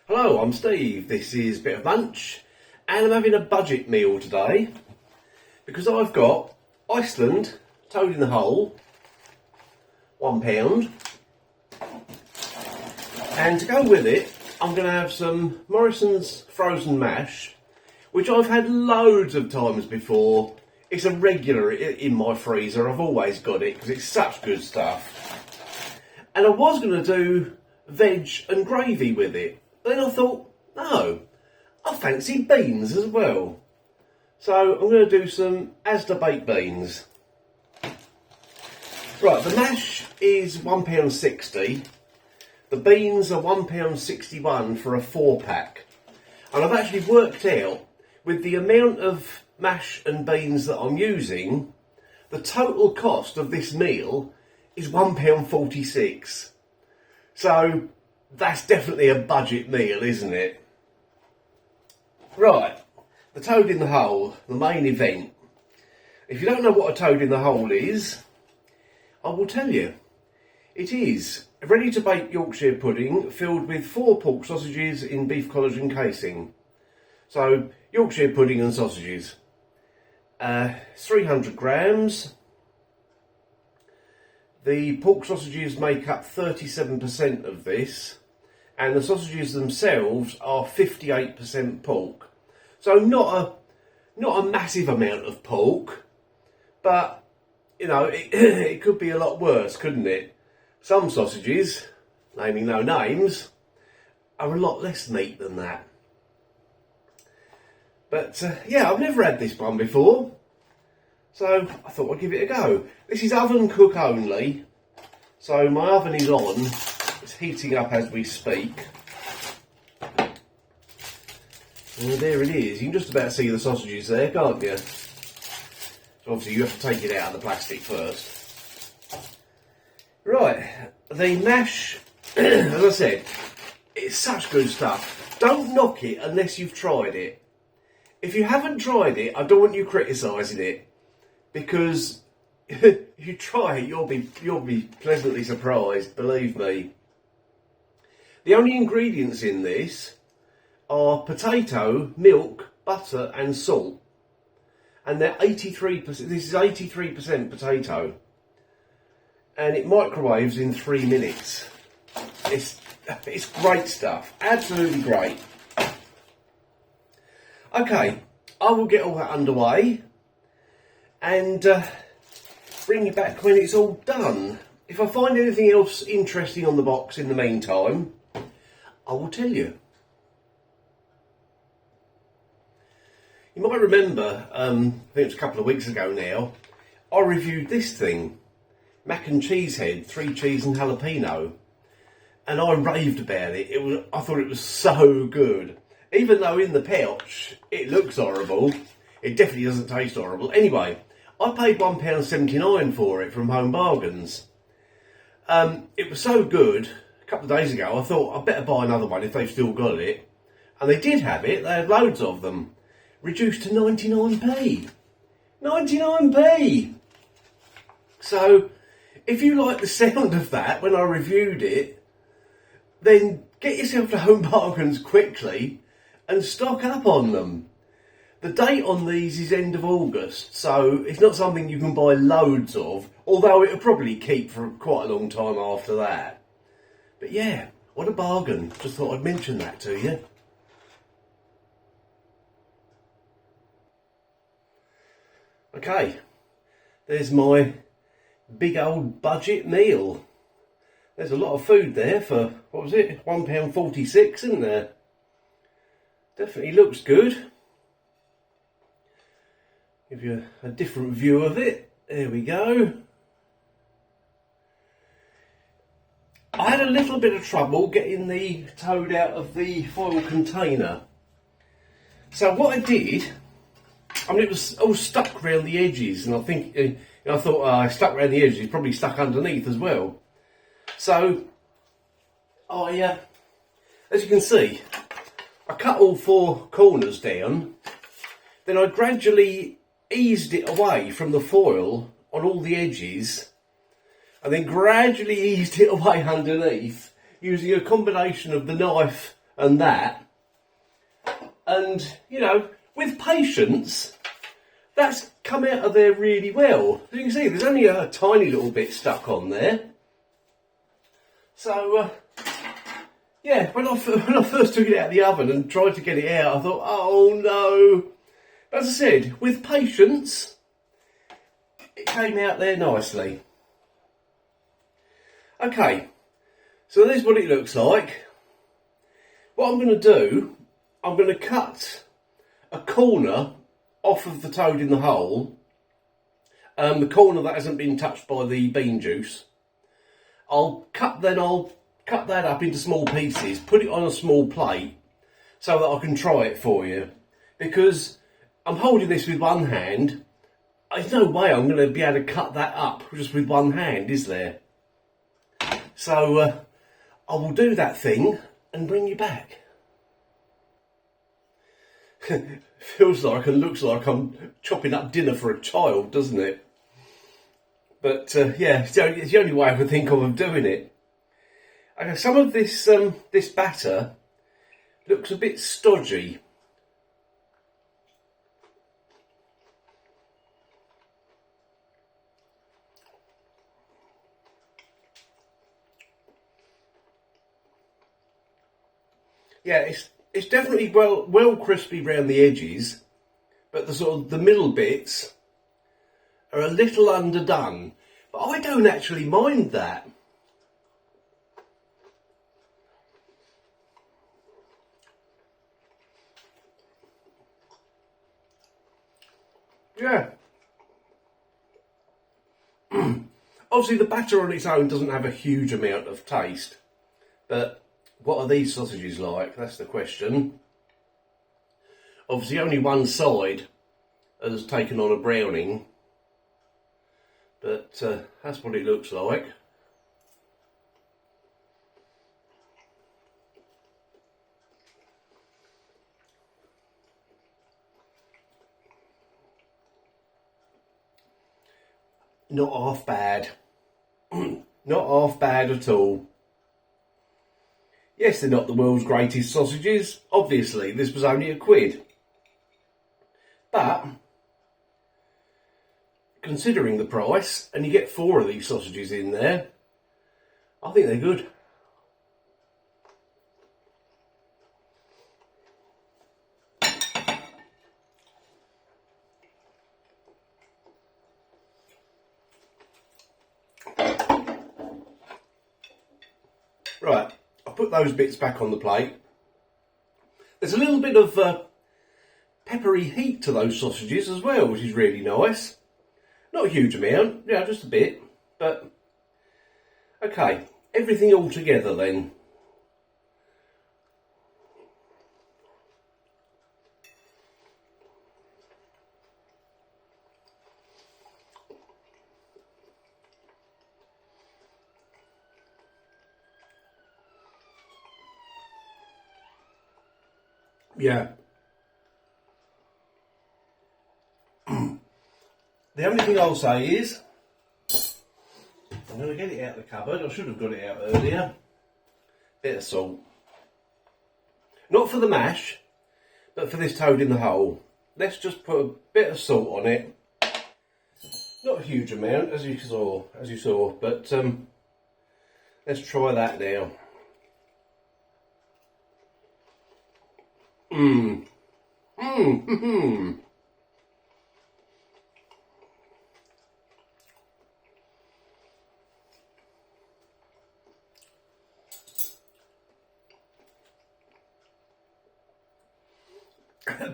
Hello, I'm Steve. This is Bit of Munch, and I'm having a budget meal today because I've got Iceland toad in the hole, £1, and to go with it, I'm going to have some Morrisons frozen mash, which I've had loads of times before. It's a regular in my freezer. I've always got it because it's such good stuff. And I was going to do veg and gravy with it. Then I thought, no, I fancy beans as well. So I'm going to do some Asda Baked Beans. Right, the mash is £1.60. The beans are £1.61 for a 4-pack. And I've actually worked out, with the amount of mash and beans that I'm using, the total cost of this meal is £1.46. So that's definitely a budget meal, isn't it? Right, the toad in the hole, the main event. If you don't know what a toad in the hole is, I will tell you. It is a ready-to-bake Yorkshire pudding filled with 4 pork sausages in beef collagen casing. So, Yorkshire pudding and sausages. 300 grams. The pork sausages make up 37% of this, and the sausages themselves are 58% pork. So not a massive amount of pork, but you know, it could be a lot worse, couldn't it? Some sausages, naming no names, are a lot less meat than that. But yeah, I've never had this one before, so I thought I'd give it a go. This is oven cook only, so my oven is on. It's heating up as we speak. And there it is. You can just about see the sausages there, can't you? So obviously you have to take it out of the plastic first. Right, the mash, as I said, it's such good stuff. Don't knock it unless you've tried it. If you haven't tried it, I don't want you criticising it, because if you try it, you'll be pleasantly surprised, believe me. The only ingredients in this are potato, milk, butter and salt. And they're 83%, this is 83% potato. And it microwaves in 3 minutes. It's great stuff, absolutely great. Okay, I will get all that underway and bring you back when it's all done. If I find anything else interesting on the box in the meantime, I will tell you. You might remember, I think it was a couple of weeks ago now, I reviewed this thing, mac and cheese head, 3 cheese and jalapeno, and I raved about it. I thought it was so good. Even though in the pouch it looks horrible, it definitely doesn't taste horrible. Anyway, I paid £1.79 for it from Home Bargains. It was so good, a couple of days ago, I thought I'd better buy another one if they've still got it. And they did have it, they had loads of them. Reduced to 99p. 99p! So, if you like the sound of that when I reviewed it, then get yourself to Home Bargains quickly and stock up on them. The date on these is end of August, so it's not something you can buy loads of, although it'll probably keep for quite a long time after that. But yeah, what a bargain. Just thought I'd mention that to you. Okay, there's my big old budget meal. There's a lot of food there for, what was it, £1.46, isn't there? Definitely looks good. Give you a different view of it. There we go. I had a little bit of trouble getting the toad out of the foil container. So what I did, I mean, it was all stuck around the edges, and I thought I stuck around the edges, it's probably stuck underneath as well. So I, as you can see, I cut all 4 corners down, then I gradually eased it away from the foil on all the edges, and then gradually eased it away underneath using a combination of the knife and that. And, you know, with patience, that's come out of there really well. As you can see, there's only a tiny little bit stuck on there. So, yeah, when I first took it out of the oven and tried to get it out, I thought, oh no. But as I said, with patience, it came out there nicely. Okay, so this is what it looks like. What I'm going to do, I'm going to cut a corner off of the toad in the hole, the corner that hasn't been touched by the bean juice. I'll cut that up into small pieces, put it on a small plate so that I can try it for you. Because I'm holding this with one hand, there's no way I'm going to be able to cut that up just with one hand, is there? So I will do that thing and bring you back. Feels like and looks like I'm chopping up dinner for a child, doesn't it? But yeah, it's the only way I can think of doing it. Okay, some of this this batter looks a bit stodgy. Yeah, it's definitely well crispy around the edges, but the middle bits are a little underdone. But I don't actually mind that. Yeah. Obviously the batter on its own doesn't have a huge amount of taste, but what are these sausages like? That's the question. Obviously only one side has taken on a browning, but that's what it looks like. Not half bad. Not half bad at all. Yes, they're not the world's greatest sausages. Obviously, this was only £1. But, considering the price, and you get 4 of these sausages in there, I think they're good. Right, I'll put those bits back on the plate. There's a little bit of peppery heat to those sausages as well, which is really nice. Not a huge amount, yeah, just a bit, but okay, everything all together then. Yeah. The only thing I'll say is, I'm going to get it out of the cupboard. I should have got it out earlier. Bit of salt. Not for the mash, but for this toad in the hole. Let's just put a bit of salt on it. Not a huge amount, as you saw, but let's try that now.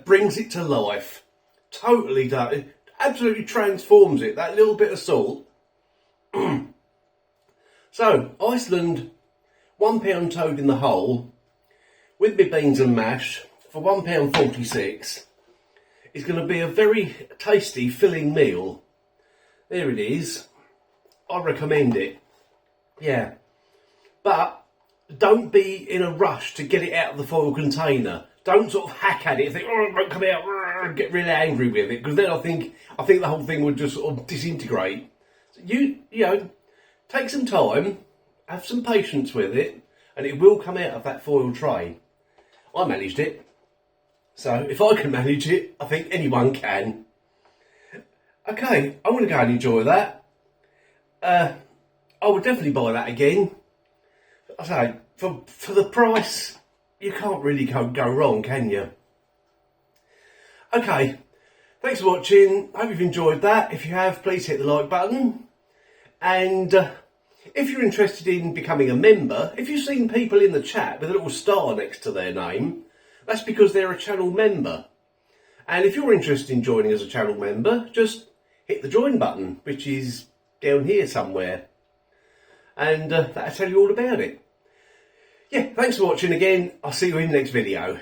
Brings it to life. Totally does. It absolutely transforms it. That little bit of salt. So, Iceland, £1 toad in the hole with my beans and mash for £1.46 is going to be a very tasty, filling meal. There it is. I recommend it. Yeah. But don't be in a rush to get it out of the foil container. Don't sort of hack at it and think, oh, it won't come out, and get really angry with it, because then I think the whole thing would just sort of disintegrate. So you know, take some time, have some patience with it, and it will come out of that foil tray. I managed it. So if I can manage it, I think anyone can. Okay, I'm going to go and enjoy that. I would definitely buy that again. I say, for the price, you can't really go wrong, can you? Okay, thanks for watching. Hope you've enjoyed that. If you have, please hit the like button. And if you're interested in becoming a member, if you've seen people in the chat with a little star next to their name, that's because they're a channel member. And if you're interested in joining as a channel member, just hit the join button, which is down here somewhere. And that'll tell you all about it. Yeah, thanks for watching again. I'll see you in the next video.